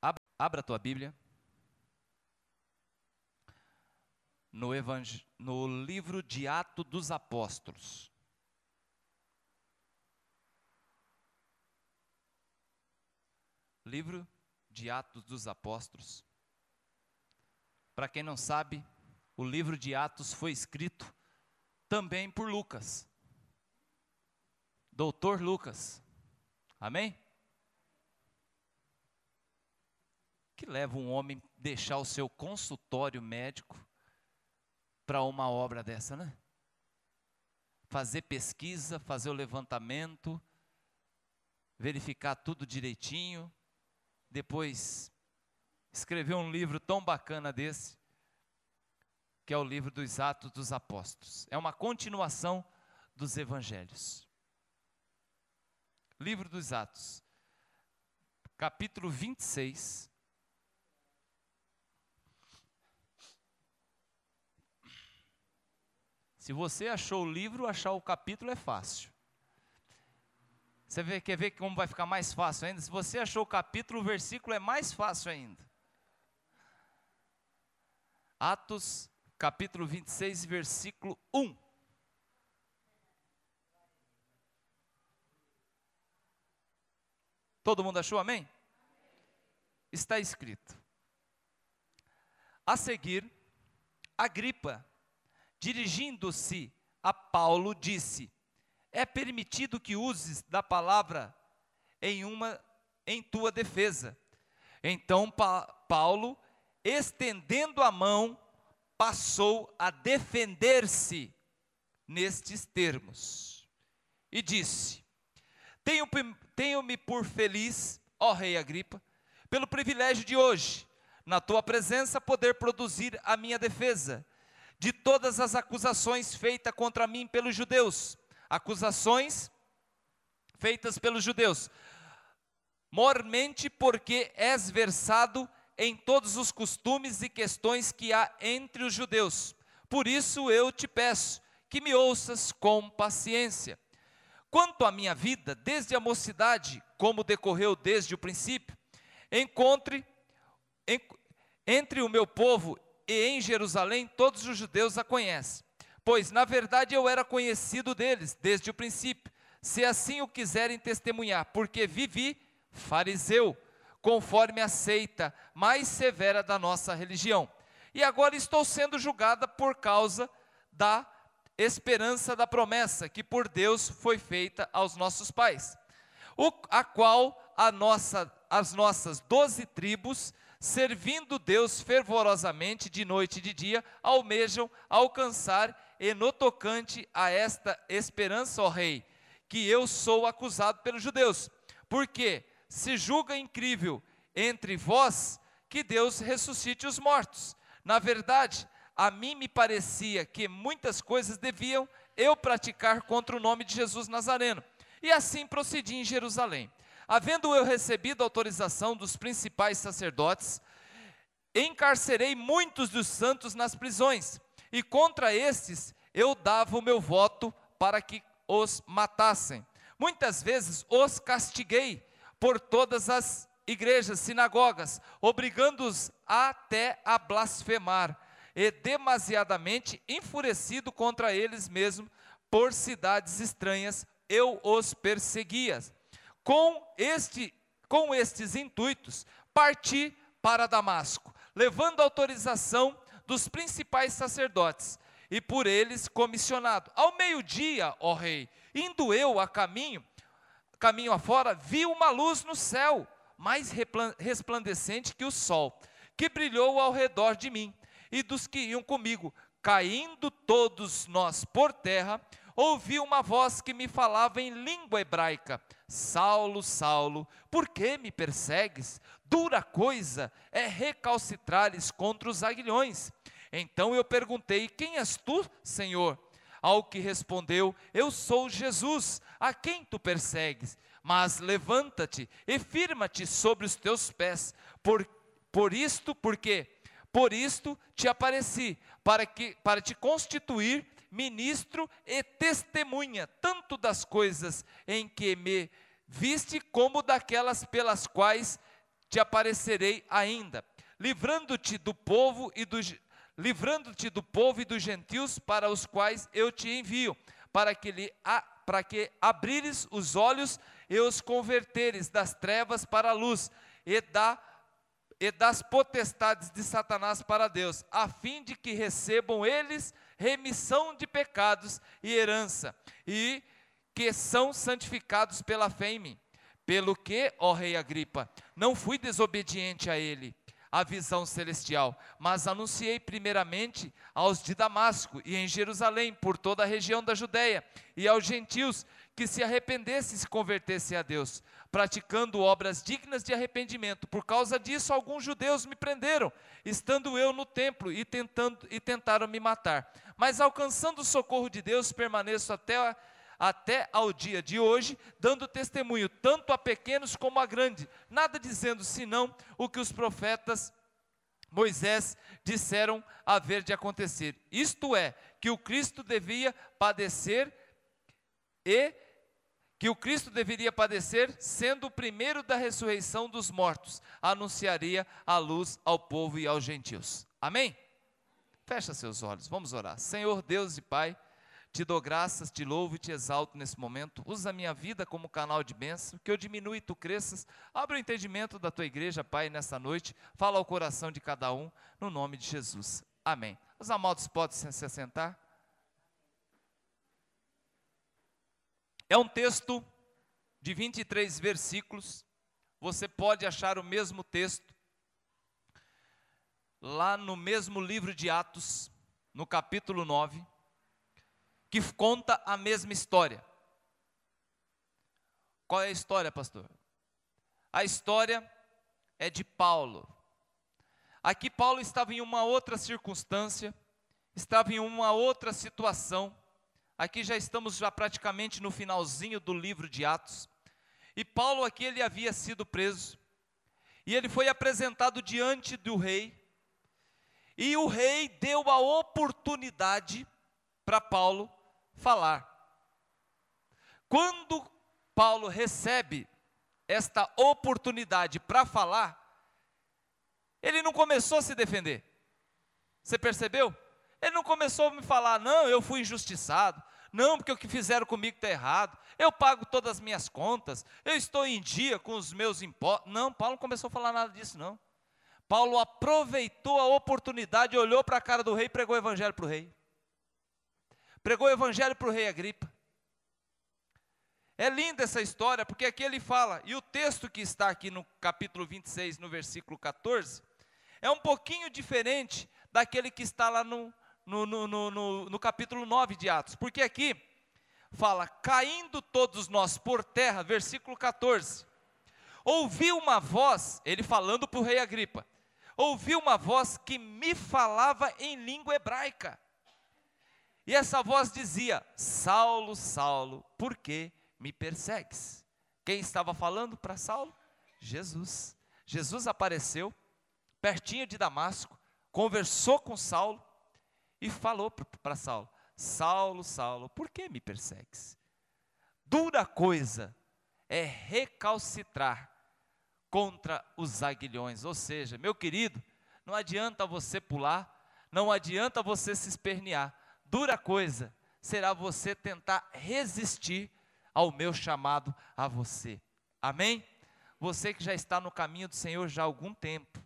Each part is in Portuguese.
Abra a tua Bíblia no livro de Atos dos Apóstolos. Livro de Atos dos Apóstolos. Para quem não sabe, o livro de Atos foi escrito também por Lucas, Doutor Lucas. Amém? Que leva um homem deixar o seu consultório médico para uma obra dessa, né? Fazer pesquisa, fazer o levantamento, verificar tudo direitinho, depois escrever um livro tão bacana desse, que é o livro dos Atos dos Apóstolos. É uma continuação dos Evangelhos. Livro dos Atos, capítulo 26. Se você achou o livro, achar o capítulo é fácil. Quer ver como vai ficar mais fácil ainda? Se você achou o capítulo, o versículo é mais fácil ainda. Atos, capítulo 26, versículo 1. Todo mundo achou, amém? Está escrito. A seguir, Agripa, dirigindo-se a Paulo, disse: é permitido que uses da palavra em tua defesa. Então Paulo, estendendo a mão, passou a defender-se nestes termos. E disse: tenho-me por feliz, ó rei Agripa, pelo privilégio de hoje, na tua presença, poder produzir a minha defesa de todas as acusações feitas contra mim pelos judeus. Acusações feitas pelos judeus. Mormente porque és versado em todos os costumes e questões que há entre os judeus. Por isso eu te peço que me ouças com paciência. Quanto à minha vida, desde a mocidade, como decorreu desde o princípio, entre o meu povo e em Jerusalém, todos os judeus a conhecem, pois na verdade eu era conhecido deles desde o princípio, se assim o quiserem testemunhar, porque vivi fariseu, conforme a seita mais severa da nossa religião. E agora estou sendo julgada por causa da esperança da promessa que por Deus foi feita aos nossos pais, a qual as nossas 12 tribos, servindo Deus fervorosamente de noite e de dia, almejam alcançar, e no tocante a esta esperança, ó rei, que eu sou acusado pelos judeus, porque se julga incrível entre vós que Deus ressuscite os mortos. Na verdade, a mim me parecia que muitas coisas deviam eu praticar contra o nome de Jesus Nazareno, e assim procedi em Jerusalém. Havendo eu recebido autorização dos principais sacerdotes, encarcerei muitos dos santos nas prisões, e contra estes eu dava o meu voto para que os matassem. Muitas vezes os castiguei por todas as igrejas, sinagogas, obrigando-os até a blasfemar, e demasiadamente enfurecido contra eles mesmos, por cidades estranhas, eu os perseguia. Com estes intuitos, parti para Damasco, levando autorização dos principais sacerdotes, e por eles comissionado. Ao meio-dia, ó rei, indo eu a caminho afora, vi uma luz no céu, mais resplandecente que o sol, que brilhou ao redor de mim, e dos que iam comigo. Caindo todos nós por terra, ouvi uma voz que me falava em língua hebraica: Saulo, Saulo, por que me persegues? Dura coisa é recalcitrares contra os aguilhões. Então eu perguntei: quem és tu, Senhor? Ao que respondeu: eu sou Jesus, a quem tu persegues. Mas levanta-te e firma-te sobre os teus pés, por isto te apareci, para te constituir ministro e testemunha, tanto das coisas em que me viste, como daquelas pelas quais te aparecerei ainda, livrando-te do povo e dos gentios para os quais eu te envio, para que abrires os olhos e os converteres das trevas para a luz, e das potestades de Satanás para Deus, a fim de que recebam eles remissão de pecados e herança, e que são santificados pela fé em mim. Pelo que, ó rei Agripa, não fui desobediente a ele, a visão celestial, mas anunciei primeiramente aos de Damasco e em Jerusalém, por toda a região da Judéia, e aos gentios que se arrependessem e se convertessem a Deus, praticando obras dignas de arrependimento. Por causa disso, alguns judeus me prenderam, estando eu no templo, e tentaram me matar. Mas alcançando o socorro de Deus, permaneço até ao dia de hoje, dando testemunho, tanto a pequenos como a grandes, nada dizendo senão o que os profetas Moisés disseram haver de acontecer. Isto é, que o Cristo deveria padecer sendo o primeiro da ressurreição dos mortos, anunciaria a luz ao povo e aos gentios. Amém? Fecha seus olhos, vamos orar. Senhor Deus e Pai, te dou graças, te louvo e te exalto nesse momento. Usa a minha vida como canal de bênção, que eu diminua e tu cresças. Abre o entendimento da tua igreja, Pai, nessa noite. Fala ao coração de cada um, no nome de Jesus. Amém. Os amados podem se assentar. É um texto de 23 versículos. Você pode achar o mesmo texto lá no mesmo livro de Atos, no capítulo 9. Que conta a mesma história. Qual é a história, pastor? A história é de Paulo. Aqui Paulo estava em uma outra circunstância, estava em uma outra situação. Aqui já estamos praticamente no finalzinho do livro de Atos. E Paulo aqui ele havia sido preso. E ele foi apresentado diante do rei. E o rei deu a oportunidade para Paulo falar. Quando Paulo recebe esta oportunidade para falar, ele não começou a se defender. Você percebeu? Ele não começou a me falar, não, eu fui injustiçado, não, porque o que fizeram comigo está errado, eu pago todas as minhas contas, eu estou em dia com os meus impostos. Não, Paulo não começou a falar nada disso, não. Paulo aproveitou a oportunidade, olhou para a cara do rei e pregou o evangelho para o rei. Pregou o evangelho para o rei Agripa. É linda essa história, porque aqui ele fala, e o texto que está aqui no capítulo 26, no versículo 14, é um pouquinho diferente daquele que está lá no capítulo 9 de Atos, porque aqui fala, caindo todos nós por terra, versículo 14, ouvi uma voz, ele falando para o rei Agripa, ouvi uma voz que me falava em língua hebraica, e essa voz dizia, Saulo, Saulo, por que me persegues? Quem estava falando para Saulo? Jesus. Jesus apareceu pertinho de Damasco, conversou com Saulo e falou para Saulo, Saulo, Saulo, por que me persegues? Dura coisa é recalcitrar contra os aguilhões, ou seja, meu querido, não adianta você pular, não adianta você se espernear, dura coisa será você tentar resistir ao meu chamado a você, amém? Você que já está no caminho do Senhor já há algum tempo,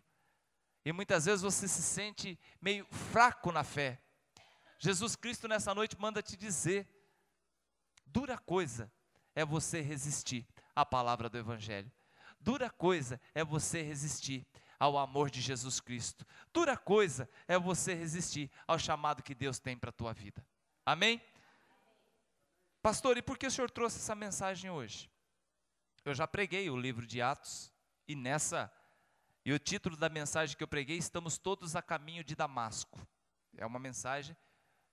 e muitas vezes você se sente meio fraco na fé, Jesus Cristo nessa noite manda te dizer, dura coisa é você resistir à palavra do Evangelho, dura coisa é você resistir ao amor de Jesus Cristo, dura coisa é você resistir ao chamado que Deus tem para a tua vida, amém? Pastor, e por que o senhor trouxe essa mensagem hoje? Eu já preguei o livro de Atos, e o título da mensagem que eu preguei, estamos todos a caminho de Damasco, é uma mensagem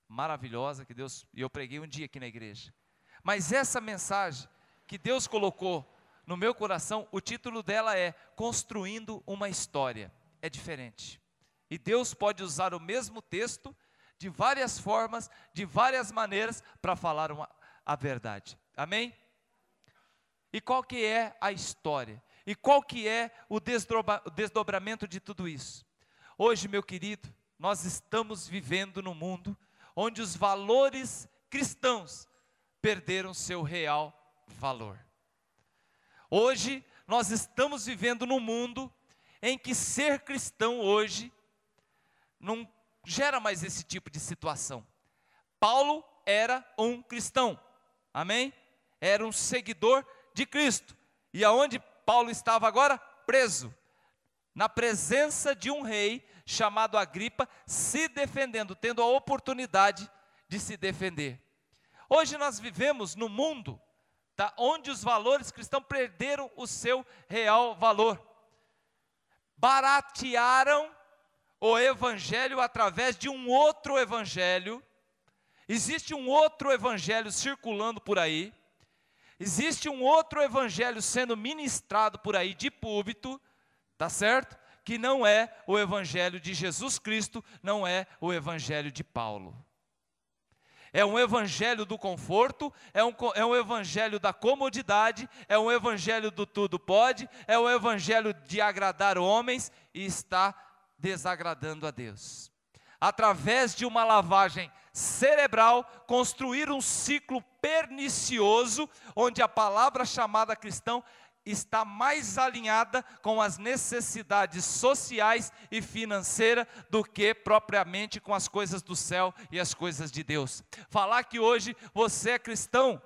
maravilhosa que Deus, e eu preguei um dia aqui na igreja, mas essa mensagem que Deus colocou no meu coração, o título dela é Construindo uma História, é diferente, e Deus pode usar o mesmo texto, de várias formas, de várias maneiras, para falar a verdade, amém? E qual que é a história? E qual que é o desdobramento de tudo isso? Hoje, meu querido, nós estamos vivendo num mundo onde os valores cristãos perderam seu real valor. Hoje, nós estamos vivendo num mundo em que ser cristão hoje não gera mais esse tipo de situação. Paulo era um cristão, amém? Era um seguidor de Cristo. E aonde Paulo estava agora? Preso, na presença de um rei chamado Agripa, se defendendo, tendo a oportunidade de se defender. Hoje nós vivemos no mundo, tá, onde os valores cristãos perderam o seu real valor. Baratearam o evangelho através de um outro evangelho. Existe um outro evangelho circulando por aí. Existe um outro evangelho sendo ministrado por aí de púlpito, tá certo? Que não é o evangelho de Jesus Cristo, não é o evangelho de Paulo. É um evangelho do conforto, é um evangelho da comodidade, é um evangelho do tudo pode, é um evangelho de agradar homens e está desagradando a Deus. Através de uma lavagem cerebral, construir um ciclo pernicioso, onde a palavra chamada cristão está mais alinhada com as necessidades sociais e financeiras do que propriamente com as coisas do céu e as coisas de Deus. Falar que hoje você é cristão,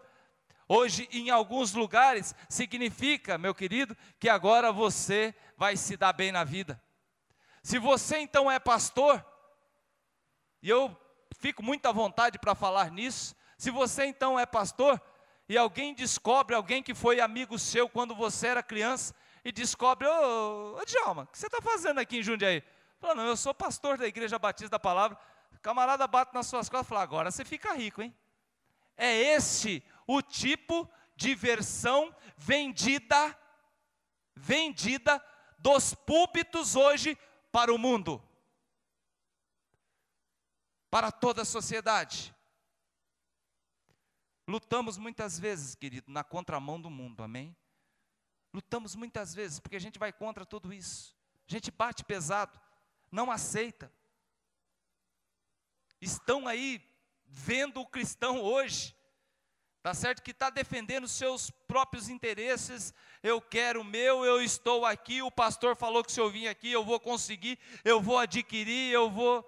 hoje em alguns lugares, significa, meu querido, que agora você vai se dar bem na vida. Se você então é pastor, e eu fico muito à vontade para falar nisso, se você então é pastor, e alguém descobre, alguém que foi amigo seu quando você era criança, e descobre, ô Djalma, o que você está fazendo aqui em Jundiaí? Fala, não, eu sou pastor da Igreja Batista da Palavra. O camarada bate nas suas costas e fala, agora você fica rico, hein? É esse o tipo de versão vendida dos púlpitos hoje para o mundo, para toda a sociedade. Lutamos muitas vezes, querido, na contramão do mundo, amém? Lutamos muitas vezes, porque a gente vai contra tudo isso. A gente bate pesado, não aceita. Estão aí vendo o cristão hoje, tá certo? Que está defendendo seus próprios interesses. Eu quero o meu, eu estou aqui, o pastor falou que se eu vim aqui, eu vou conseguir, eu vou adquirir, eu vou...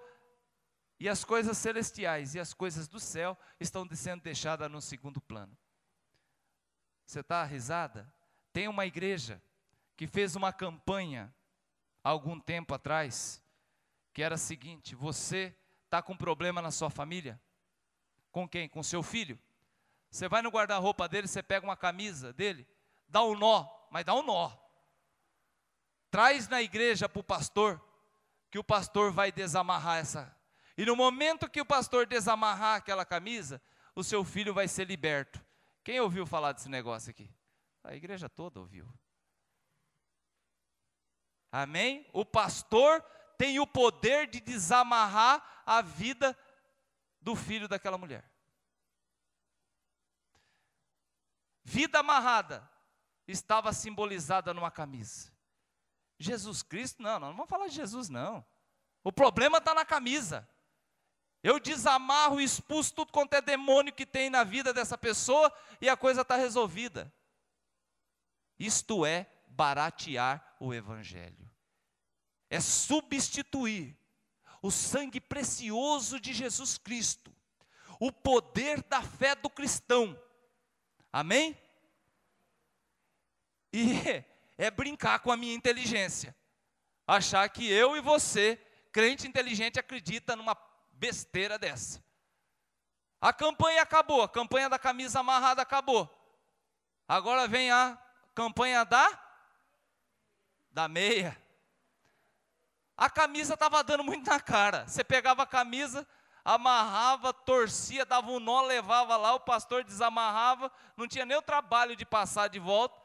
E as coisas celestiais e as coisas do céu estão sendo deixadas no segundo plano. Você está risada? Tem uma igreja que fez uma campanha há algum tempo atrás, que era a seguinte: você está com problema na sua família? Com quem? Com seu filho? Você vai no guarda-roupa dele, você pega uma camisa dele, dá um nó, mas dá um nó. Traz na igreja para o pastor, que o pastor vai desamarrar essa. E no momento que o pastor desamarrar aquela camisa, o seu filho vai ser liberto. Quem ouviu falar desse negócio aqui? A igreja toda ouviu. Amém? O pastor tem o poder de desamarrar a vida do filho daquela mulher. Vida amarrada estava simbolizada numa camisa. Jesus Cristo, não vamos falar de Jesus não. O problema está na camisa. Eu desamarro e expulso tudo quanto é demônio que tem na vida dessa pessoa e a coisa está resolvida. Isto é baratear o evangelho. É substituir o sangue precioso de Jesus Cristo, o poder da fé do cristão. Amém? E é brincar com a minha inteligência. Achar que eu e você, crente inteligente, acredita numa besteira dessa. A campanha acabou, a campanha da camisa amarrada acabou. Agora vem a campanha da meia. A camisa estava dando muito na cara. Você pegava a camisa, amarrava, torcia, dava um nó, levava lá, o pastor desamarrava, não tinha nem o trabalho de passar de volta.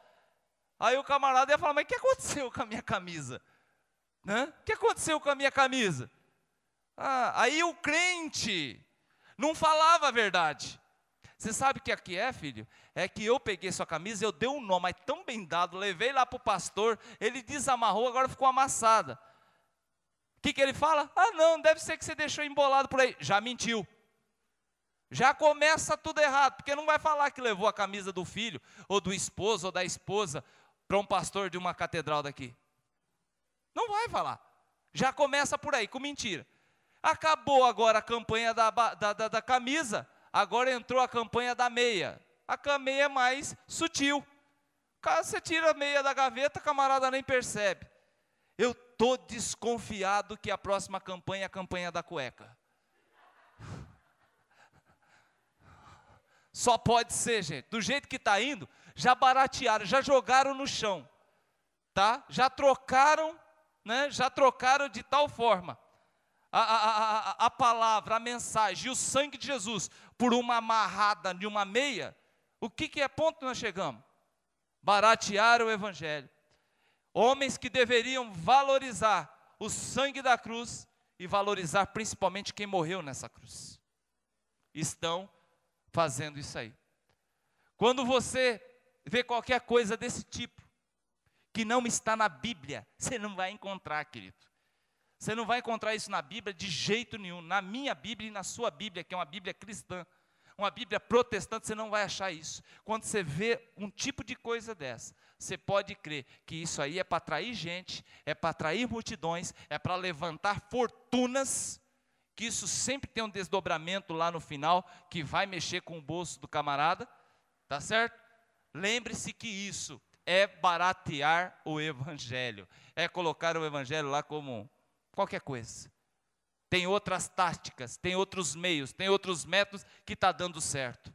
Aí o camarada ia falar, mas o que aconteceu com a minha camisa? O que aconteceu com a minha camisa? Aí o crente não falava a verdade. Você sabe o que aqui é, filho? É que eu peguei sua camisa, eu dei um nó, mas tão bem dado, levei lá para o pastor, ele desamarrou, agora ficou amassada. O que ele fala? Ah, não, deve ser que você deixou embolado por aí. Já mentiu. Já começa tudo errado, porque não vai falar que levou a camisa do filho, ou do esposo, ou da esposa, para um pastor de uma catedral daqui. Não vai falar. Já começa por aí, com mentira. Acabou agora a campanha da camisa, agora entrou a campanha da meia. A meia é mais sutil. Caso você tira a meia da gaveta, a camarada nem percebe. Eu estou desconfiado que a próxima campanha é a campanha da cueca. Só pode ser, gente. Do jeito que está indo, já baratearam, já jogaram no chão. Tá? Já trocaram, né? Já trocaram de tal forma a palavra, a mensagem e o sangue de Jesus por uma amarrada de uma meia. O que é ponto que nós chegamos? Baratearam o evangelho. Homens que deveriam valorizar o sangue da cruz e valorizar principalmente quem morreu nessa cruz, estão fazendo isso aí. Quando você vê qualquer coisa desse tipo, que não está na Bíblia, você não vai encontrar, querido. Você não vai encontrar isso na Bíblia de jeito nenhum. Na minha Bíblia e na sua Bíblia, que é uma Bíblia cristã, uma Bíblia protestante, você não vai achar isso. Quando você vê um tipo de coisa dessa, você pode crer que isso aí é para atrair gente, é para atrair multidões, é para levantar fortunas, que isso sempre tem um desdobramento lá no final, que vai mexer com o bolso do camarada, tá certo? Lembre-se que isso é baratear o evangelho, é colocar o evangelho lá como qualquer coisa. Tem outras táticas, tem outros meios, tem outros métodos que está dando certo.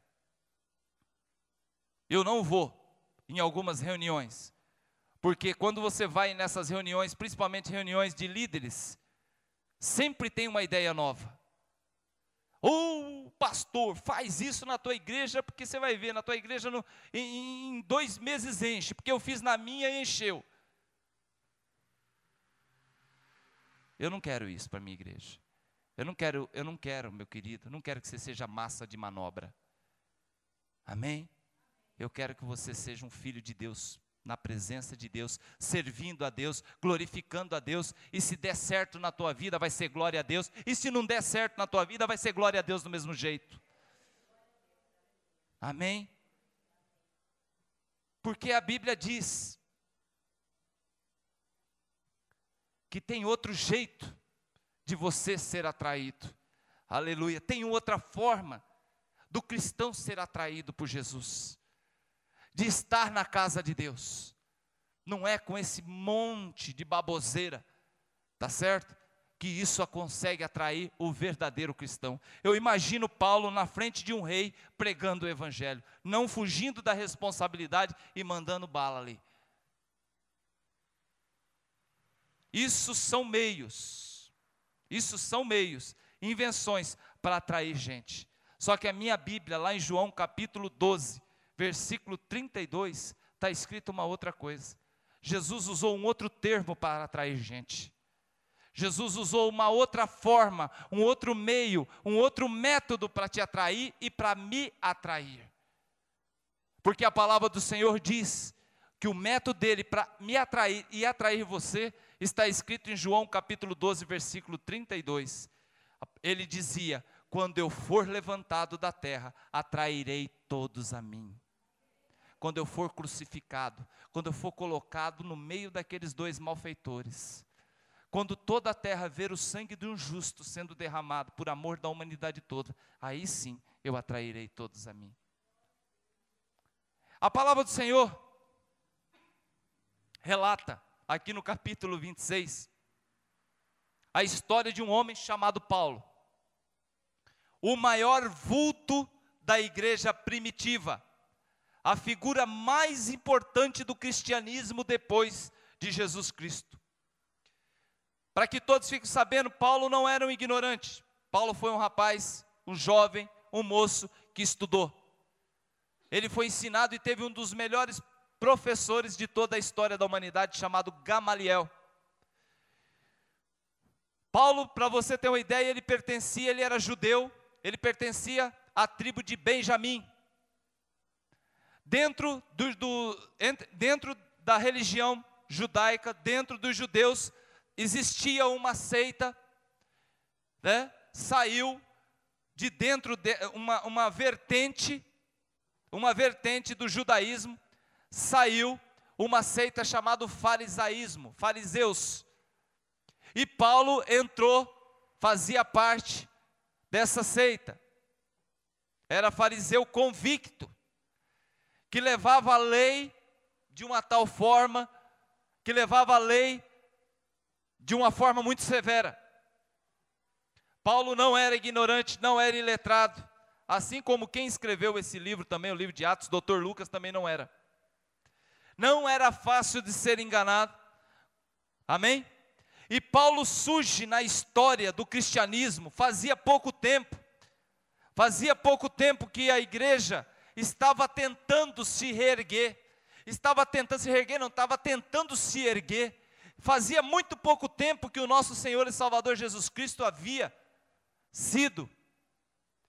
Eu não vou em algumas reuniões, porque quando você vai nessas reuniões, principalmente reuniões de líderes, sempre tem uma ideia nova. Pastor, faz isso na tua igreja, porque você vai ver, na tua igreja em 2 meses enche, porque eu fiz na minha e encheu. Eu não quero isso para a minha igreja. Eu não quero, meu querido, não quero que você seja massa de manobra. Amém? Eu quero que você seja um filho de Deus, na presença de Deus, servindo a Deus, glorificando a Deus, e se der certo na tua vida, vai ser glória a Deus, e se não der certo na tua vida, vai ser glória a Deus do mesmo jeito. Amém? Porque a Bíblia diz que tem outro jeito de você ser atraído. Aleluia. Tem outra forma do cristão ser atraído por Jesus, de estar na casa de Deus. Não é com esse monte de baboseira, tá certo? Que isso consegue atrair o verdadeiro cristão. Eu imagino Paulo na frente de um rei pregando o evangelho, não fugindo da responsabilidade e mandando bala ali. Isso são meios, invenções para atrair gente. Só que a minha Bíblia, lá em João capítulo 12, versículo 32, está escrito uma outra coisa. Jesus usou um outro termo para atrair gente. Jesus usou uma outra forma, um outro meio, um outro método para te atrair e para me atrair. Porque a palavra do Senhor diz que o método dele para me atrair e atrair você está escrito em João capítulo 12, versículo 32. Ele dizia: quando eu for levantado da terra, atrairei todos a mim. Quando eu for crucificado, quando eu for colocado no meio daqueles 2 malfeitores, quando toda a terra ver o sangue de um justo sendo derramado por amor da humanidade toda, aí sim eu atrairei todos a mim. A palavra do Senhor relata aqui no capítulo 26, a história de um homem chamado Paulo, o maior vulto da igreja primitiva, a figura mais importante do cristianismo depois de Jesus Cristo. Para que todos fiquem sabendo, Paulo não era um ignorante. Paulo foi um rapaz, um jovem, um moço que estudou. Ele foi ensinado e teve um dos melhores professores de toda a história da humanidade, chamado Gamaliel. Paulo, para você ter uma ideia, ele era judeu, ele pertencia à tribo de Benjamim. dentro dentro da religião judaica, dentro dos judeus, existia uma seita, né? Saiu de dentro de uma vertente do judaísmo, saiu uma seita chamada farisaísmo, fariseus. E Paulo entrou, fazia parte dessa seita. Era fariseu convicto, que levava a lei de uma tal forma, que levava a lei de uma forma muito severa. Paulo não era ignorante, não era iletrado, assim como quem escreveu esse livro também, o livro de Atos, Dr. Lucas, também não era. Não era fácil de ser enganado, amém? E Paulo surge na história do cristianismo, fazia pouco tempo que a igreja estava tentando se reerguer, estava tentando se erguer, fazia muito pouco tempo que o nosso Senhor e Salvador Jesus Cristo havia sido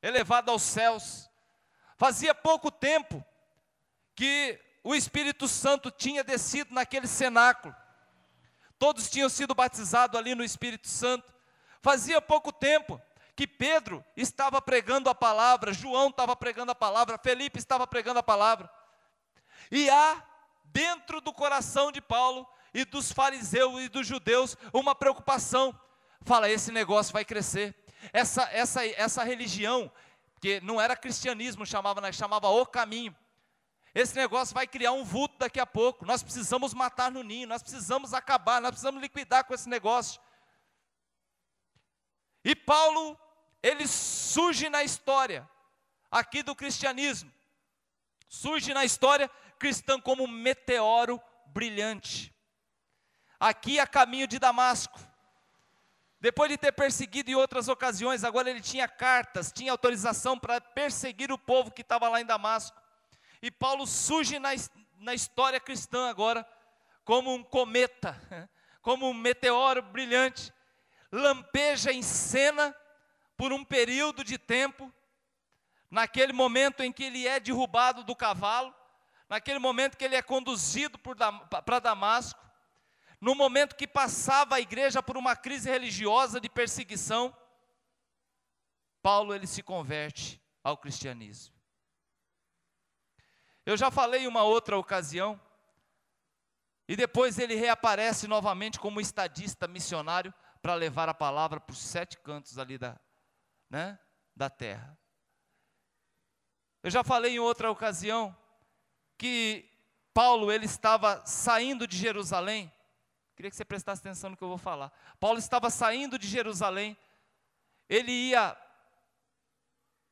elevado aos céus, fazia pouco tempo que o Espírito Santo tinha descido naquele cenáculo, todos tinham sido batizados ali no Espírito Santo, fazia pouco tempo que Pedro estava pregando a palavra, João estava pregando a palavra, Felipe estava pregando a palavra, e há dentro do coração de Paulo e dos fariseus e dos judeus uma preocupação, fala, esse negócio vai crescer, essa religião, que não era cristianismo, chamava o caminho, esse negócio vai criar um vulto daqui a pouco, nós precisamos matar no ninho, nós precisamos acabar, nós precisamos liquidar com esse negócio. E Paulo, ele surge na história, aqui do cristianismo, surge na história cristã como um meteoro brilhante, aqui a caminho de Damasco, depois de ter perseguido em outras ocasiões, agora ele tinha cartas, tinha autorização para perseguir o povo que estava lá em Damasco, e Paulo surge na história cristã agora, como um cometa, como um meteoro brilhante, lampeja em cena por um período de tempo, naquele momento em que ele é derrubado do cavalo, naquele momento que ele é conduzido para Damasco, no momento que passava a igreja por uma crise religiosa de perseguição, Paulo ele se converte ao cristianismo. Eu já falei em uma outra ocasião, e depois ele reaparece novamente como estadista missionário para levar a palavra para os 7 cantos ali da terra. Eu já falei em outra ocasião que Paulo ele estava saindo de Jerusalém. Queria que você prestasse atenção no que eu vou falar. Paulo estava saindo de Jerusalém, ele ia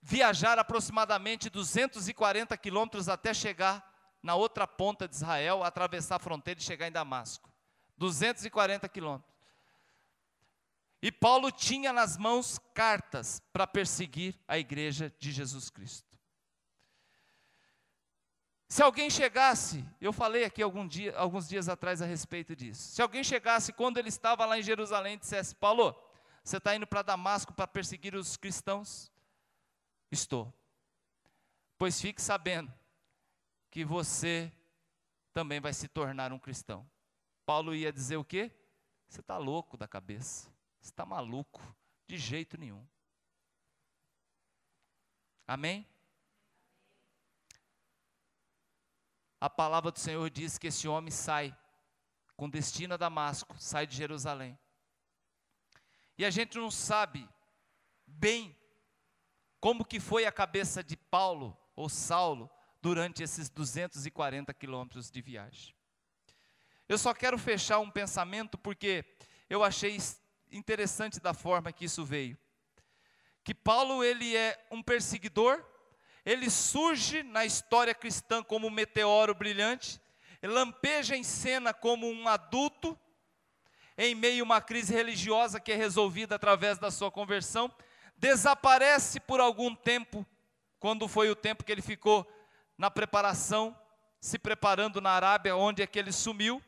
viajar aproximadamente 240 quilômetros até chegar na outra ponta de Israel, atravessar a fronteira e chegar em Damasco. 240 quilômetros. E Paulo tinha nas mãos cartas para perseguir a igreja de Jesus Cristo. Se alguém chegasse, eu falei aqui alguns dias atrás a respeito disso. Se alguém chegasse quando ele estava lá em Jerusalém e dissesse, Paulo, você está indo para Damasco para perseguir os cristãos? Estou. Pois fique sabendo que você também vai se tornar um cristão. Paulo ia dizer o quê? Você está louco da cabeça, você está maluco, de jeito nenhum. Amém? A palavra do Senhor diz que esse homem sai com destino a Damasco, sai de Jerusalém. E a gente não sabe bem como que foi a cabeça de Paulo ou Saulo durante esses 240 quilômetros de viagem. Eu só quero fechar um pensamento porque eu achei interessante da forma que isso veio. Que Paulo ele é um perseguidor, ele surge na história cristã como um meteoro brilhante, ele lampeja em cena como um adulto, em meio a uma crise religiosa que é resolvida através da sua conversão, desaparece por algum tempo, quando foi o tempo que ele ficou na preparação, se preparando na Arábia, onde é que ele sumiu,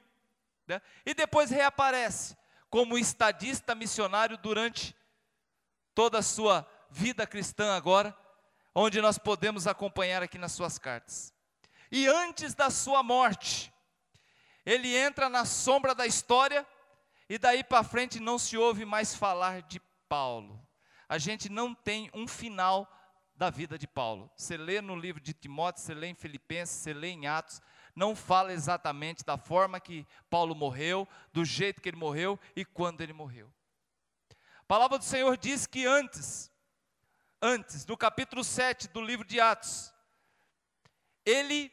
né? E depois reaparece como estadista missionário durante toda a sua vida cristã agora, onde nós podemos acompanhar aqui nas suas cartas. E antes da sua morte, ele entra na sombra da história, e daí para frente não se ouve mais falar de Paulo. A gente não tem um final da vida de Paulo. Você lê no livro de Timóteo, você lê em Filipenses, você lê em Atos, não fala exatamente da forma que Paulo morreu, do jeito que ele morreu e quando ele morreu. A palavra do Senhor diz que antes, no capítulo 7 do livro de Atos, ele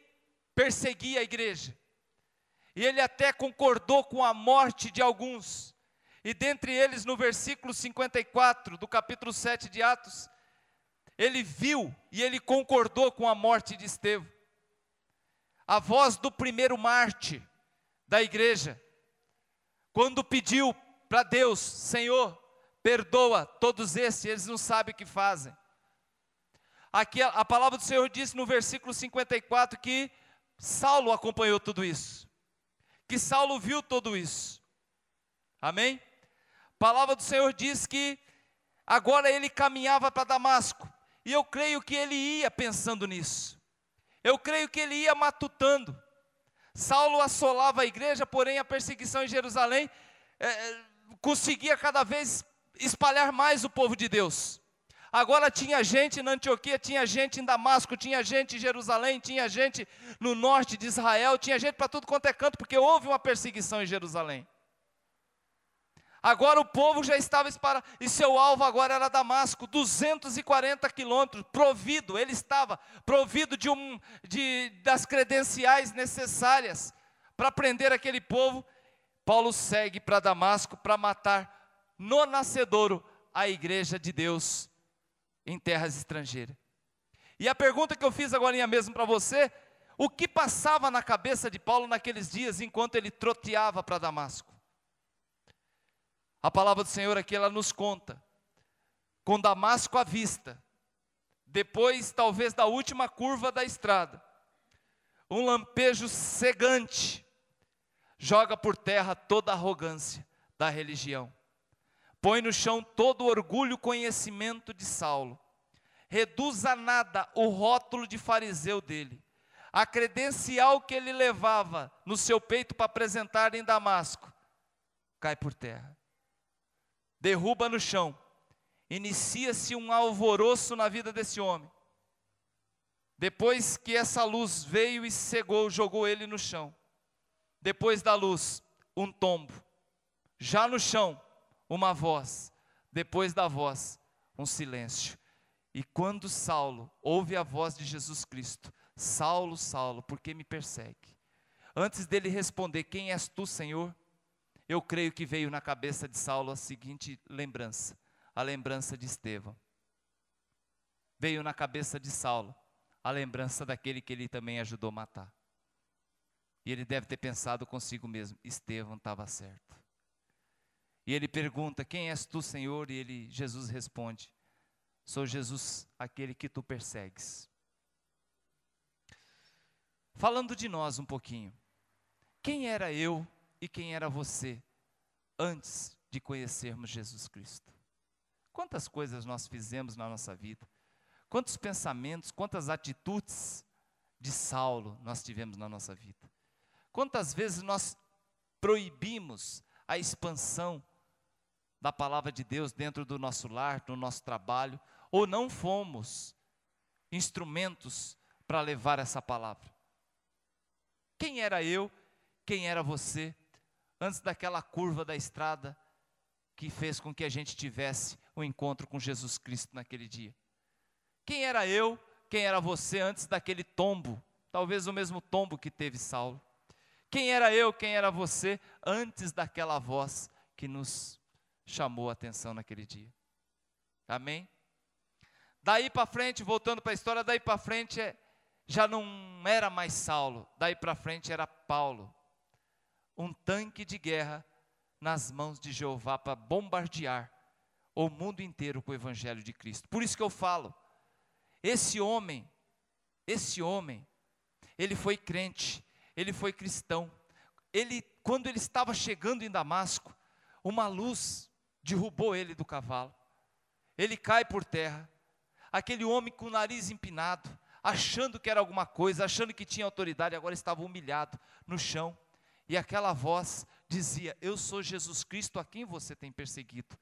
perseguia a igreja, e ele até concordou com a morte de alguns, e dentre eles no versículo 54 do capítulo 7 de Atos, ele viu e ele concordou com a morte de Estevão. A voz do primeiro mártir da igreja, quando pediu para Deus: Senhor, perdoa todos esses, eles não sabem o que fazem. Aqui a palavra do Senhor diz no versículo 54 que Saulo acompanhou tudo isso, que Saulo viu tudo isso, amém? A palavra do Senhor diz que agora ele caminhava para Damasco, e eu creio que ele ia pensando nisso, eu creio que ele ia matutando. Saulo assolava a igreja, porém a perseguição em Jerusalém conseguia cada vez espalhar mais o povo de Deus. Agora tinha gente na Antioquia, tinha gente em Damasco, tinha gente em Jerusalém, tinha gente no norte de Israel, tinha gente para tudo quanto é canto, porque houve uma perseguição em Jerusalém. Agora o povo já estava espalhado, e seu alvo agora era Damasco, 240 quilômetros, provido, ele estava provido das credenciais necessárias para prender aquele povo. Paulo segue para Damasco para matar no nascedouro a igreja de Deus em terras estrangeiras. E a pergunta que eu fiz agora mesmo para você: o que passava na cabeça de Paulo naqueles dias enquanto ele troteava para Damasco? A palavra do Senhor aqui, ela nos conta, com Damasco à vista, depois talvez da última curva da estrada, um lampejo cegante joga por terra toda a arrogância da religião, põe no chão todo o orgulho e conhecimento de Saulo, reduz a nada o rótulo de fariseu dele, a credencial que ele levava no seu peito para apresentar em Damasco, cai por terra, derruba no chão, inicia-se um alvoroço na vida desse homem. Depois que essa luz veio e cegou, jogou ele no chão. Depois da luz, um tombo. Já no chão, uma voz. Depois da voz, um silêncio. E quando Saulo ouve a voz de Jesus Cristo: Saulo, Saulo, por que me persegue? Antes dele responder: quem és tu, Senhor? Eu creio que veio na cabeça de Saulo a seguinte lembrança, a lembrança de Estevão. Veio na cabeça de Saulo a lembrança daquele que ele também ajudou a matar. E ele deve ter pensado consigo mesmo: Estevão estava certo. E ele pergunta: quem és tu, Senhor? E Jesus responde: sou Jesus, aquele que tu persegues. Falando de nós um pouquinho, quem era eu e quem era você antes de conhecermos Jesus Cristo? Quantas coisas nós fizemos na nossa vida, quantos pensamentos, quantas atitudes de Saulo nós tivemos na nossa vida, quantas vezes nós proibimos a expansão da palavra de Deus dentro do nosso lar, no nosso trabalho, ou não fomos instrumentos para levar essa palavra. Quem era eu, quem era você antes daquela curva da estrada que fez com que a gente tivesse um encontro com Jesus Cristo naquele dia? Quem era eu, quem era você antes daquele tombo, talvez o mesmo tombo que teve Saulo? Quem era eu, quem era você antes daquela voz que nos chamou a atenção naquele dia? Amém? Daí para frente, voltando para a história, daí para frente já não era mais Saulo, daí para frente era Paulo, um tanque de guerra nas mãos de Jeová para bombardear o mundo inteiro com o evangelho de Cristo. Por isso que eu falo, esse homem, ele foi crente, ele foi cristão. Quando ele estava chegando em Damasco, uma luz derrubou ele do cavalo. Ele cai por terra. Aquele homem com o nariz empinado, achando que era alguma coisa, achando que tinha autoridade, agora estava humilhado no chão. E aquela voz dizia: eu sou Jesus Cristo a quem você tem perseguido.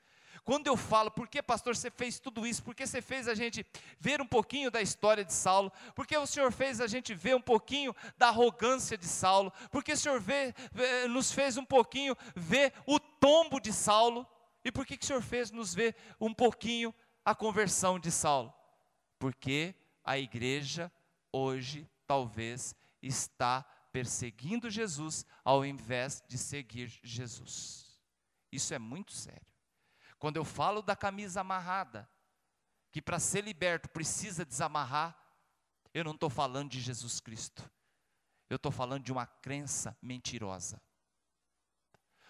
Quando eu falo, por que pastor você fez tudo isso? Por que você fez a gente ver um pouquinho da história de Saulo? Por que o Senhor fez a gente ver um pouquinho da arrogância de Saulo? Por que o Senhor nos fez um pouquinho ver o tombo de Saulo? E por que o Senhor fez nos ver um pouquinho a conversão de Saulo? Porque a igreja hoje talvez está perseguindo Jesus ao invés de seguir Jesus. Isso é muito sério. Quando eu falo da camisa amarrada, que para ser liberto precisa desamarrar, eu não estou falando de Jesus Cristo. Eu estou falando de uma crença mentirosa.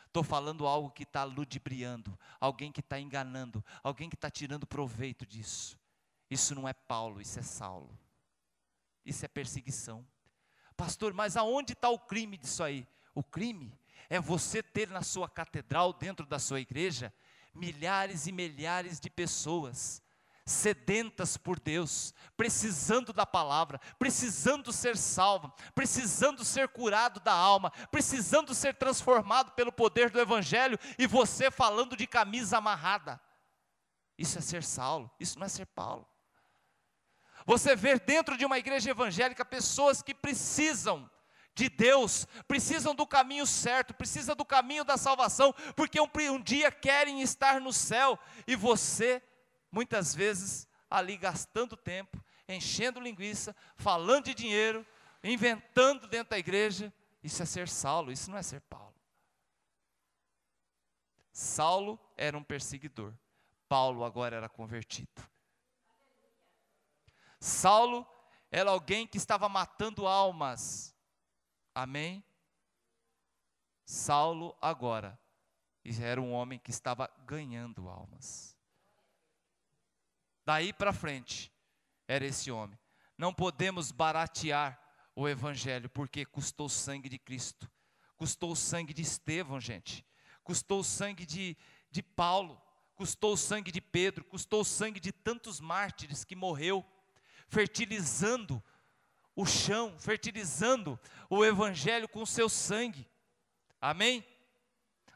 Estou falando algo que está ludibriando, alguém que está enganando, alguém que está tirando proveito disso. Isso não é Paulo, isso é Saulo. Isso é perseguição. Pastor, mas aonde está o crime disso aí? O crime é você ter na sua catedral, dentro da sua igreja, milhares e milhares de pessoas sedentas por Deus, precisando da palavra, precisando ser salvo, precisando ser curado da alma, precisando ser transformado pelo poder do Evangelho, e você falando de camisa amarrada. Isso é ser Saulo, isso não é ser Paulo. Você vê dentro de uma igreja evangélica pessoas que precisam de Deus, precisam do caminho certo, precisam do caminho da salvação, porque um dia querem estar no céu, e você, muitas vezes, ali gastando tempo, enchendo linguiça, falando de dinheiro, inventando dentro da igreja. Isso é ser Saulo, isso não é ser Paulo. Saulo era um perseguidor, Paulo agora era convertido. Saulo era alguém que estava matando almas, amém? Saulo agora era um homem que estava ganhando almas. Daí para frente, era esse homem. Não podemos baratear o Evangelho, porque custou o sangue de Cristo, custou o sangue de Estevão, gente, custou o sangue de Paulo, custou o sangue de Pedro, custou o sangue de tantos mártires que morreu, fertilizando o chão, fertilizando o Evangelho com o seu sangue, amém?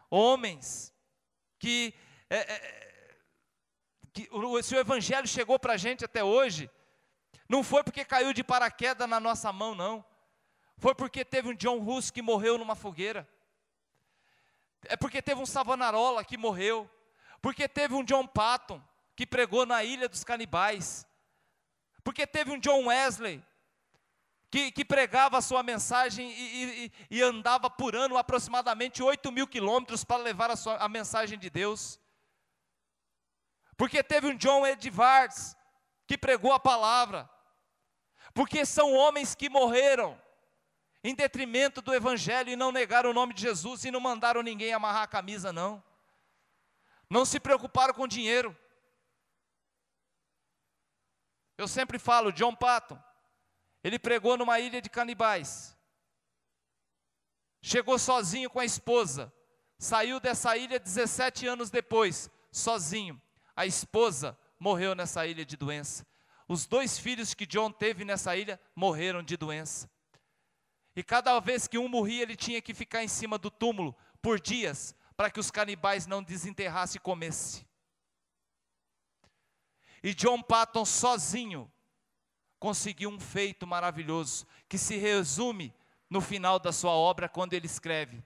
Homens que se o Evangelho chegou para a gente até hoje, não foi porque caiu de paraquedas na nossa mão, não, foi porque teve um John Hus que morreu numa fogueira, é porque teve um Savonarola que morreu, porque teve um John Patton que pregou na Ilha dos Canibais, porque teve um John Wesley que pregava a sua mensagem e andava por ano aproximadamente 8.000 quilômetros para levar a mensagem de Deus. Porque teve um John Edwards que pregou a palavra. Porque são homens que morreram em detrimento do Evangelho e não negaram o nome de Jesus e não mandaram ninguém amarrar a camisa, não. Não se preocuparam com dinheiro. Eu sempre falo, John Patton, ele pregou numa ilha de canibais, chegou sozinho com a esposa, saiu dessa ilha 17 anos depois, sozinho. A esposa morreu nessa ilha de doença. Os 2 filhos que John teve nessa ilha morreram de doença. E cada vez que um morria, ele tinha que ficar em cima do túmulo por dias, para que os canibais não desenterrassem e comessem. E John Patton sozinho conseguiu um feito maravilhoso, que se resume no final da sua obra, quando ele escreve: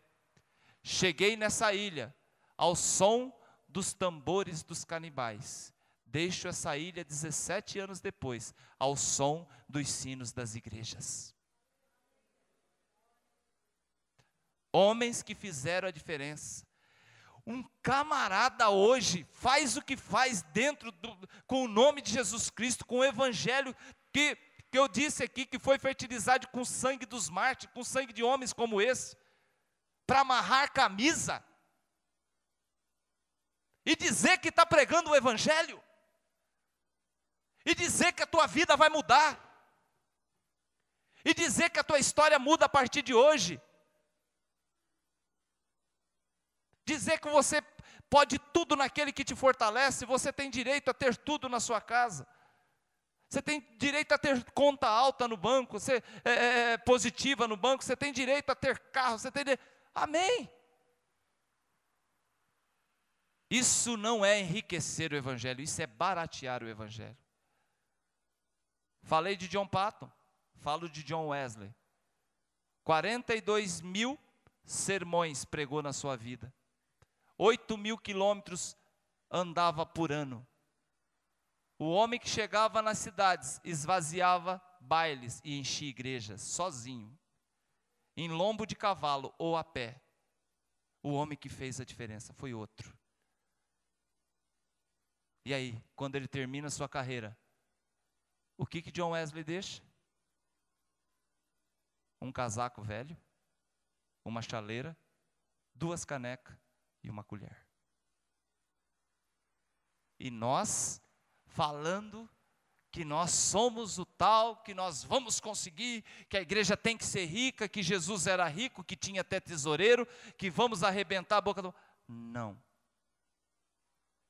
cheguei nessa ilha ao som dos tambores dos canibais, deixo essa ilha 17 anos depois, ao som dos sinos das igrejas. Homens que fizeram a diferença. Um camarada hoje faz o que faz com o nome de Jesus Cristo, com o Evangelho que eu disse aqui, que foi fertilizado com o sangue dos mártires, com o sangue de homens como esse, para amarrar camisa, e dizer que está pregando o Evangelho, e dizer que a tua vida vai mudar, e dizer que a tua história muda a partir de hoje, dizer que você pode tudo naquele que te fortalece, você tem direito a ter tudo na sua casa. Você tem direito a ter conta alta no banco, positiva no banco, você tem direito a ter carro, você tem direito. Amém. Isso não é enriquecer o Evangelho, isso é baratear o Evangelho. Falei de John Patton, falo de John Wesley. 42 mil sermões pregou na sua vida. 8.000 quilômetros andava por ano. O homem que chegava nas cidades, esvaziava bailes e enchia igrejas, sozinho, em lombo de cavalo ou a pé. O homem que fez a diferença foi outro. E aí, quando ele termina a sua carreira, o que John Wesley deixa? Um casaco velho, uma chaleira, 2 canecas e uma colher. E nós falando que nós somos o tal, que nós vamos conseguir, que a igreja tem que ser rica, que Jesus era rico, que tinha até tesoureiro, que vamos arrebentar a boca do... Não.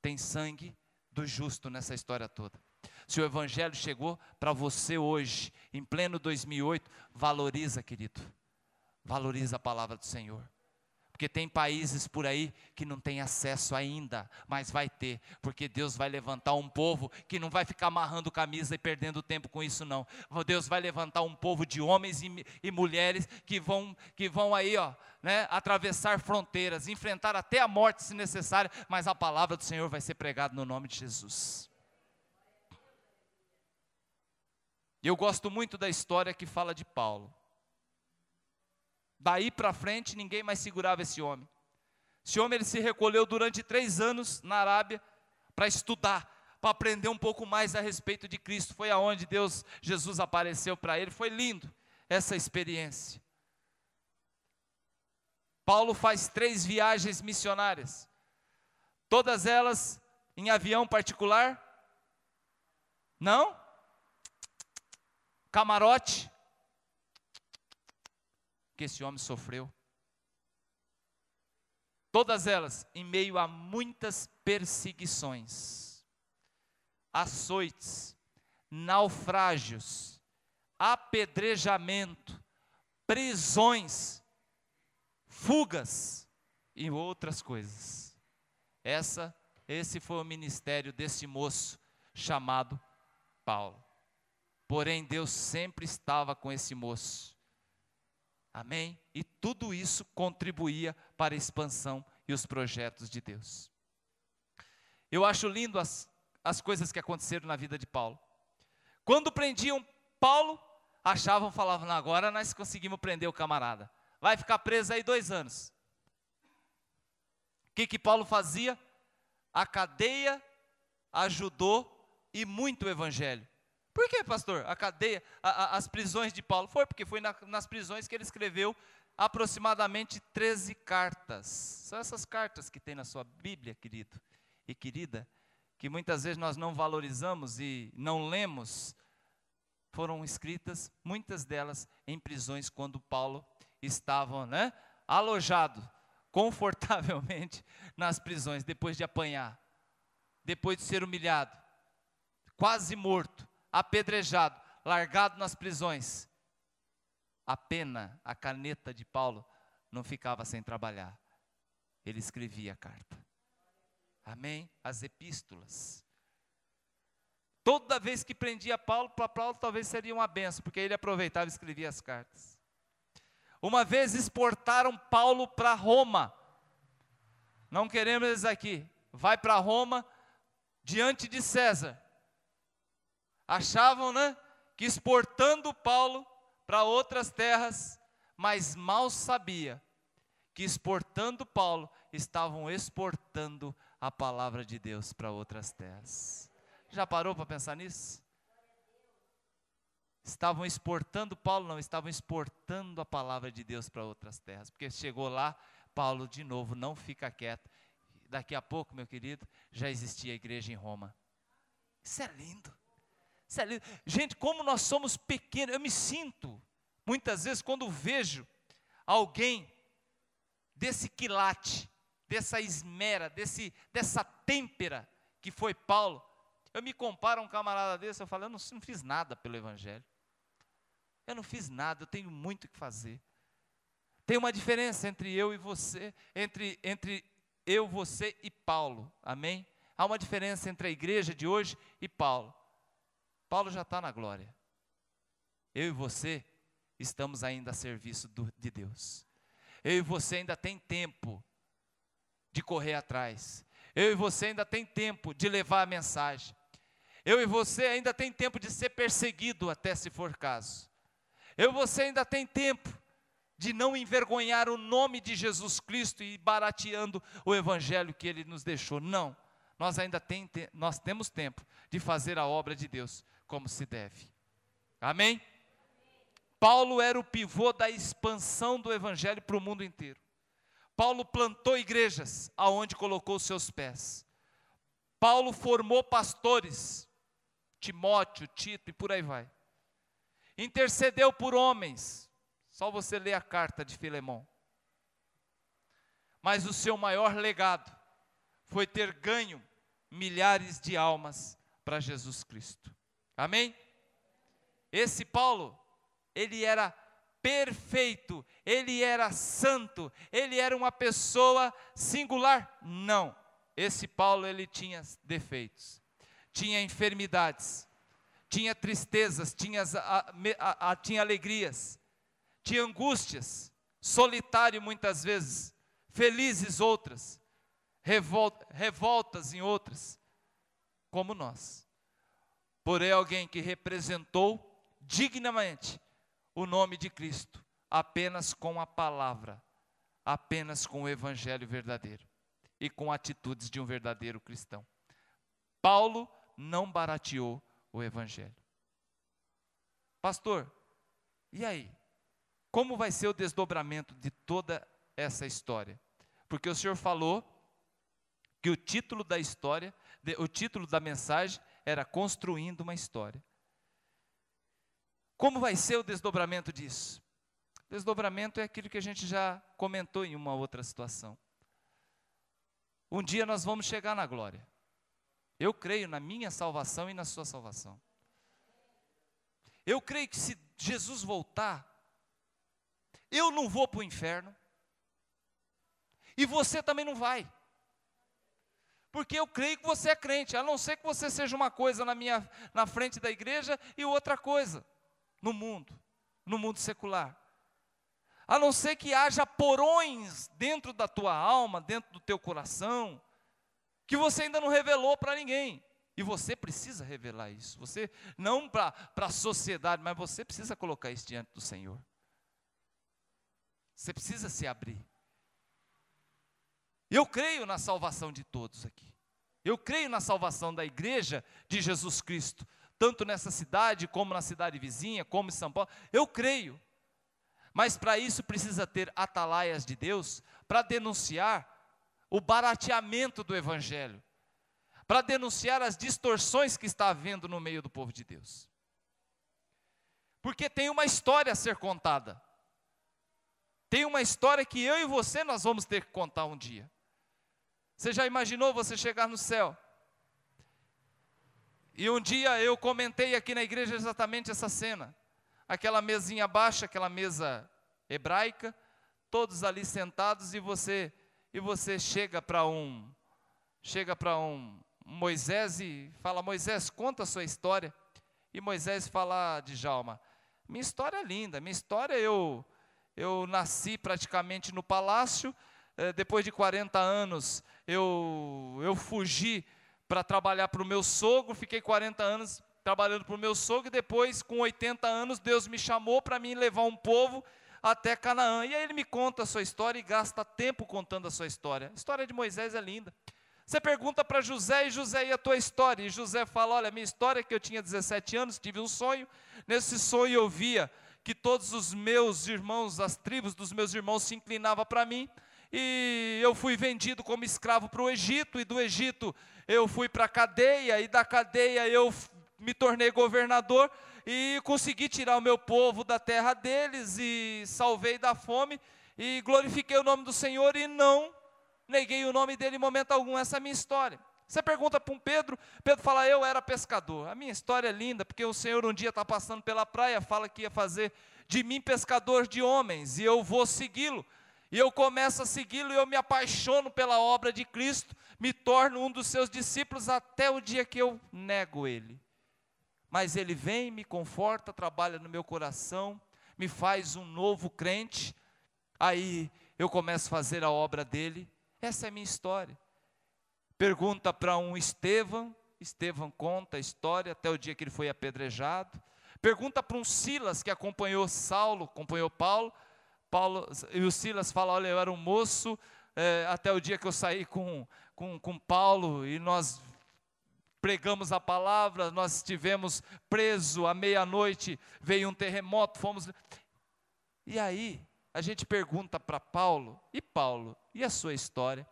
Tem sangue do justo nessa história toda. Se o Evangelho chegou para você hoje, em pleno 2008, valoriza, querido. Valoriza a palavra do Senhor. Porque tem países por aí que não tem acesso ainda, mas vai ter, porque Deus vai levantar um povo que não vai ficar amarrando camisa e perdendo tempo com isso não. Deus vai levantar um povo de homens e mulheres que vão aí, atravessar fronteiras, enfrentar até a morte se necessária, mas a palavra do Senhor vai ser pregada no nome de Jesus. Eu gosto muito da história que fala de Paulo. Daí para frente, ninguém mais segurava esse homem. Esse homem, ele se recolheu durante 3 anos na Arábia para estudar, para aprender um pouco mais a respeito de Cristo. Foi aonde Jesus apareceu para ele. Foi lindo essa experiência. Paulo faz 3 viagens missionárias, todas elas em avião particular. Não? Camarote. Que esse homem sofreu. Todas elas em meio a muitas perseguições, açoites, naufrágios, apedrejamento, prisões, fugas e outras coisas. Esse foi o ministério desse moço chamado Paulo. Porém, Deus sempre estava com esse moço. Amém? E tudo isso contribuía para a expansão e os projetos de Deus. Eu acho lindo as coisas que aconteceram na vida de Paulo. Quando prendiam Paulo, falavam, agora nós conseguimos prender o camarada. Vai ficar preso aí 2 anos. O que Paulo fazia? A cadeia ajudou e muito o evangelho. Por que, pastor? A cadeia, as prisões de Paulo? Porque foi nas prisões que ele escreveu aproximadamente 13 cartas. São essas cartas que tem na sua Bíblia, querido e querida, que muitas vezes nós não valorizamos e não lemos. Foram escritas, muitas delas, em prisões, quando Paulo estava alojado confortavelmente nas prisões, depois de apanhar, depois de ser humilhado, quase morto, apedrejado, largado nas prisões. A pena, a caneta de Paulo não ficava sem trabalhar. Ele escrevia a carta. Amém? As epístolas. Toda vez que prendia Paulo, para Paulo talvez seria uma benção, porque ele aproveitava e escrevia as cartas. Uma vez exportaram Paulo para Roma. Não queremos eles aqui. Vai para Roma, diante de César. Achavam, que exportando Paulo para outras terras, mas mal sabia que exportando Paulo, estavam exportando a palavra de Deus para outras terras. Já parou para pensar nisso? Estavam exportando Paulo, não, estavam exportando a palavra de Deus para outras terras, porque chegou lá, Paulo de novo, não fica quieto. Daqui a pouco, meu querido, já existia a igreja em Roma. Isso é lindo. Gente, como nós somos pequenos, eu me sinto, muitas vezes, quando vejo alguém desse quilate, dessa esmera, dessa têmpera que foi Paulo, Eu me comparo a um camarada desse, eu falo, eu não fiz nada pelo Evangelho. Eu não fiz nada, eu tenho muito o que fazer. Tem uma diferença entre eu e você, entre eu, você e Paulo, amém? Há uma diferença entre a igreja de hoje e Paulo. Paulo já está na glória. Eu e você estamos ainda a serviço de Deus. Eu e você ainda tem tempo de correr atrás. Eu e você ainda tem tempo de levar a mensagem. Eu e você ainda tem tempo de ser perseguido até se for caso. Eu e você ainda tem tempo de não envergonhar o nome de Jesus Cristo e barateando o evangelho que Ele nos deixou. Não, nós temos tempo de fazer a obra de Deus como se deve. Amém? Paulo era o pivô da expansão do evangelho para o mundo inteiro. Paulo plantou igrejas aonde colocou seus pés. Paulo formou pastores, Timóteo, Tito e por aí vai. Intercedeu por homens, só você ler a carta de Filemão. Mas o seu maior legado foi ter ganho milhares de almas para Jesus Cristo. Amém? Esse Paulo, ele era perfeito, ele era santo, ele era uma pessoa singular? Não. Esse Paulo, ele tinha defeitos, tinha enfermidades, tinha tristezas, tinha alegrias, tinha angústias, solitário muitas vezes, felizes outras, revoltas em outras, como nós. Porém, alguém que representou dignamente o nome de Cristo, apenas com a palavra, apenas com o evangelho verdadeiro e com atitudes de um verdadeiro cristão. Paulo não barateou o evangelho. Pastor, e aí? Como vai ser o desdobramento de toda essa história? Porque o senhor falou que o título da história, o título da mensagem era Construindo uma História. Como vai ser o desdobramento disso? Desdobramento é aquilo que a gente já comentou em uma outra situação. Um dia nós vamos chegar na glória. Eu creio na minha salvação e na sua salvação. Eu creio que se Jesus voltar, eu não vou para o inferno. E você também não vai. Porque eu creio que você é crente, a não ser que você seja uma coisa na frente da igreja e outra coisa no mundo secular. A não ser que haja porões dentro da tua alma, dentro do teu coração, que você ainda não revelou para ninguém. E você precisa revelar isso. Você, não para a sociedade, mas você precisa colocar isso diante do Senhor. Você precisa se abrir. Eu creio na salvação de todos aqui. Eu creio na salvação da igreja de Jesus Cristo, tanto nessa cidade, como na cidade vizinha, como em São Paulo. Eu creio. Mas para isso precisa ter atalaias de Deus, para denunciar o barateamento do evangelho, para denunciar as distorções que está havendo no meio do povo de Deus. Porque tem uma história a ser contada. Tem uma história que eu e você nós vamos ter que contar um dia. Você já imaginou você chegar no céu? E um dia eu comentei aqui na igreja exatamente essa cena. Aquela mesinha baixa, aquela mesa hebraica, todos ali sentados e você chega para um Moisés e fala: Moisés, conta a sua história. E Moisés fala: Djalma, minha história é linda, minha história eu nasci praticamente no palácio, depois de 40 anos eu fugi para trabalhar para o meu sogro, fiquei 40 anos trabalhando para o meu sogro, e depois com 80 anos Deus me chamou para mim levar um povo até Canaã. E aí ele me conta a sua história e gasta tempo contando a sua história. A história de Moisés é linda. Você pergunta para José, e José, e a tua história? E José fala: olha, minha história é que eu tinha 17 anos, tive um sonho, nesse sonho eu via que todos os meus irmãos, as tribos dos meus irmãos se inclinavam para mim, e eu fui vendido como escravo para o Egito, e do Egito eu fui para a cadeia, e da cadeia eu me tornei governador, e consegui tirar o meu povo da terra deles, e salvei da fome, e glorifiquei o nome do Senhor, e não neguei o nome dele em momento algum. Essa é a minha história. Você pergunta para um Pedro, Pedro fala, eu era pescador. A minha história é linda, porque o Senhor um dia está passando pela praia, fala que ia fazer de mim pescador de homens, e eu vou segui-lo. E eu começo a segui-lo e eu me apaixono pela obra de Cristo, me torno um dos seus discípulos até o dia que eu nego ele. Mas ele vem, me conforta, trabalha no meu coração, me faz um novo crente, aí eu começo a fazer a obra dele. Essa é a minha história. Pergunta para um Estevão conta a história até o dia que ele foi apedrejado. Pergunta para um Silas que acompanhou Saulo, acompanhou Paulo, e o Silas fala, olha, eu era um moço, até o dia que eu saí com Paulo, e nós pregamos a palavra, nós estivemos presos, à meia-noite veio um terremoto, fomos... E aí, a gente pergunta para Paulo, e a sua história?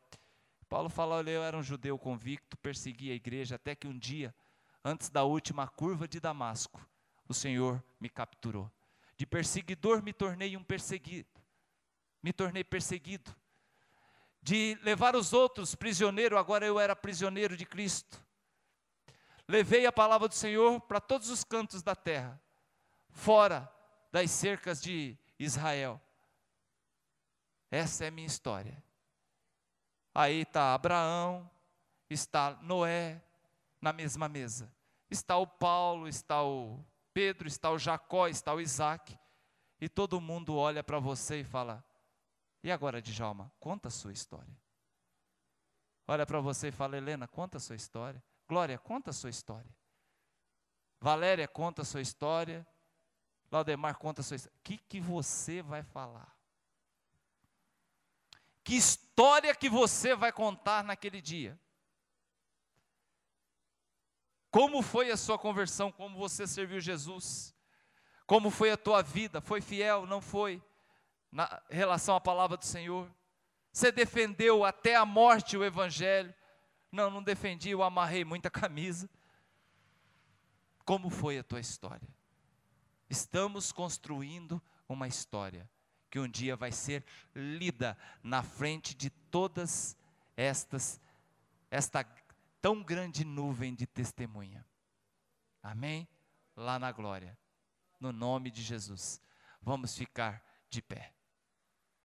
Paulo fala, olha, eu era um judeu convicto, persegui a igreja, até que um dia, antes da última curva de Damasco, o Senhor me capturou. De perseguidor me tornei um perseguido, me tornei perseguido. De levar os outros prisioneiro, agora eu era prisioneiro de Cristo. Levei a palavra do Senhor para todos os cantos da terra, fora das cercas de Israel. Essa é a minha história. Aí está Abraão, está Noé na mesma mesa. Está o Paulo, está o Pedro, está o Jacó, está o Isaac. E todo mundo olha para você e fala, e agora, Djalma, conta a sua história. Olha para você e fala, Helena, conta a sua história. Glória, conta a sua história. Valéria, conta a sua história. Laudemar, conta a sua história. O que você vai falar? Que história que você vai contar naquele dia? Como foi a sua conversão? Como você serviu Jesus? Como foi a tua vida? Foi fiel? Não foi? Na relação à palavra do Senhor? Você defendeu até a morte o Evangelho? Não defendi, eu amarrei muita camisa. Como foi a tua história? Estamos construindo uma história que um dia vai ser lida na frente de todas esta tão grande nuvem de testemunha. Amém? Lá na glória, no nome de Jesus. Vamos ficar de pé.